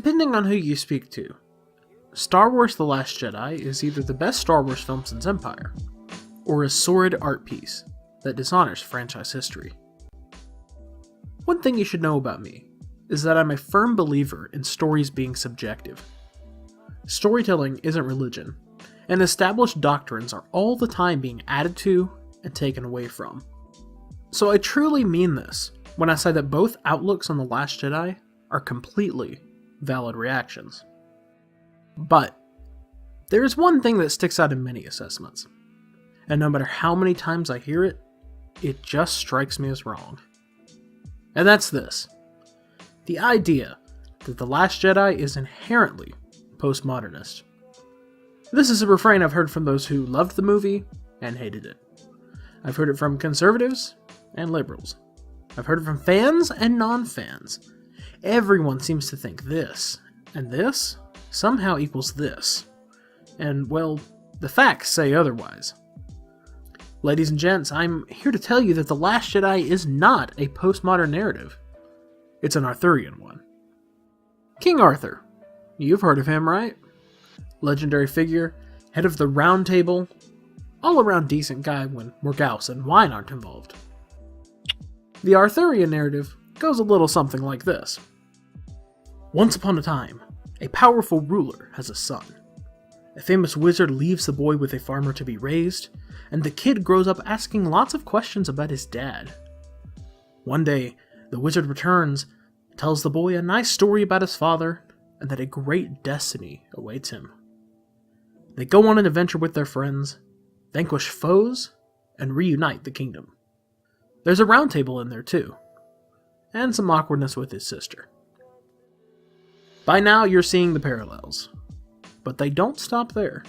Depending on who you speak to, Star Wars The Last Jedi is either the best Star Wars film since Empire, or a sordid art piece that dishonors franchise history. One thing you should know about me is that I'm a firm believer in stories being subjective. Storytelling isn't religion, and established doctrines are all the time being added to and taken away from. So I truly mean this when I say that both outlooks on The Last Jedi are completely valid reactions. But there is one thing that sticks out in many assessments, and no matter how many times I hear it, it just strikes me as wrong. And that's this: the idea that The Last Jedi is inherently postmodernist. This is a refrain I've heard from those who loved the movie and hated it. I've heard it from conservatives and liberals. I've heard it from fans and non-fans. Everyone seems to think this, and this, somehow equals this. And, well, the facts say otherwise. Ladies and gents, I'm here to tell you that The Last Jedi is not a postmodern narrative. It's an Arthurian one. King Arthur. You've heard of him, right? Legendary figure, head of the Round Table, all-around decent guy when Morgause and wine aren't involved. The Arthurian narrative goes a little something like this. Once upon a time, a powerful ruler has a son. A famous wizard leaves the boy with a farmer to be raised, and the kid grows up asking lots of questions about his dad. One day, the wizard returns, tells the boy a nice story about his father, and that a great destiny awaits him. They go on an adventure with their friends, vanquish foes, and reunite the kingdom. There's a round table in there too, and some awkwardness with his sister. By now you're seeing the parallels, but they don't stop there.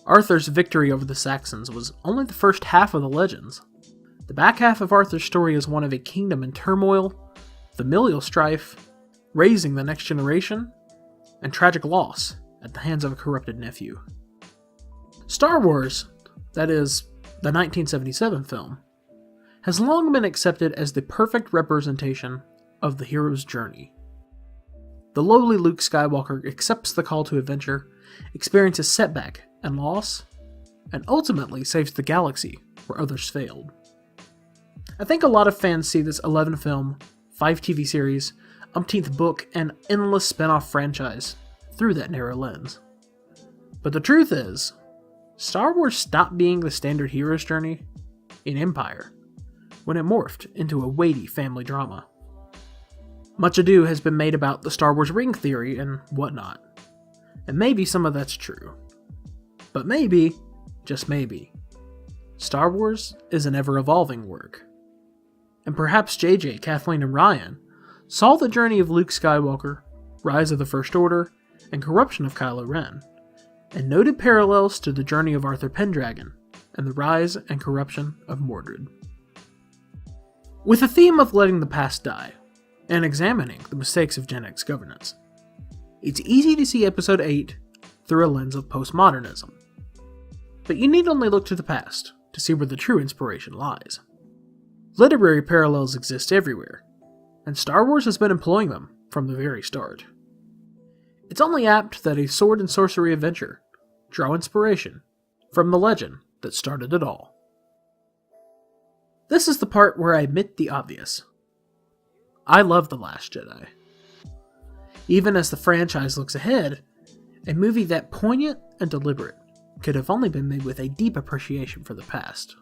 Arthur's victory over the Saxons was only the first half of the legends. The back half of Arthur's story is one of a kingdom in turmoil, familial strife, raising the next generation, and tragic loss at the hands of a corrupted nephew. Star Wars, that is, the 1977 film, has long been accepted as the perfect representation of the hero's journey. The lowly Luke Skywalker accepts the call to adventure, experiences setback and loss, and ultimately saves the galaxy where others failed. I think a lot of fans see this 11-film, 5 TV series, umpteenth book, and endless spin-off franchise through that narrow lens. But the truth is, Star Wars stopped being the standard hero's journey in Empire, when it morphed into a weighty family drama. Much ado has been made about the Star Wars ring theory and whatnot, and maybe some of that's true. But maybe, just maybe, Star Wars is an ever-evolving work. And perhaps JJ, Kathleen, and Ryan saw the journey of Luke Skywalker, rise of the First Order, and corruption of Kylo Ren, and noted parallels to the journey of Arthur Pendragon and the rise and corruption of Mordred. With the theme of letting the past die, and examining the mistakes of Gen X governance, it's easy to see Episode 8 through a lens of postmodernism. But you need only look to the past to see where the true inspiration lies. Literary parallels exist everywhere, and Star Wars has been employing them from the very start. It's only apt that a sword and sorcery adventure draw inspiration from the legend that started it all. This is the part where I admit the obvious. I love The Last Jedi. Even as the franchise looks ahead, a movie that poignant and deliberate could have only been made with a deep appreciation for the past.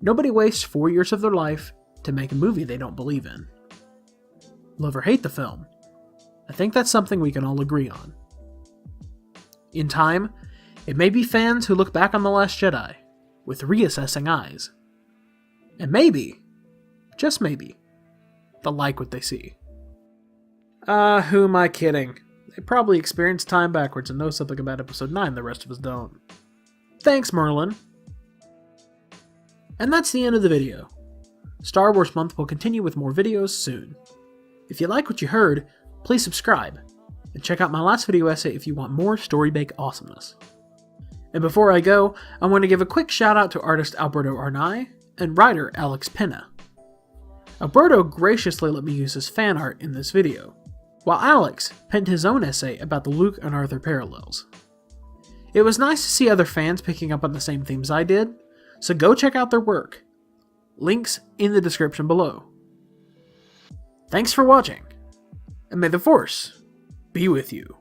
Nobody wastes 4 years of their life to make a movie they don't believe in. Love or hate the film, I think that's something we can all agree on. In time, it may be fans who look back on The Last Jedi with reassessing eyes. And maybe, just maybe, they'll like what they see. Who am I kidding? They probably experienced time backwards and know something about Episode 9 the rest of us don't. Thanks, Merlin. And that's the end of the video. Star Wars Month will continue with more videos soon. If you like what you heard, please subscribe, and check out my last video essay if you want more story-baked awesomeness. And before I go, I want to give a quick shout out to artist Alberto Arnai and writer Alex Pena. Alberto graciously let me use his fan art in this video, while Alex penned his own essay about the Luke and Arthur parallels. It was nice to see other fans picking up on the same themes I did, so go check out their work. Links in the description below. Thanks for watching, and may the Force be with you.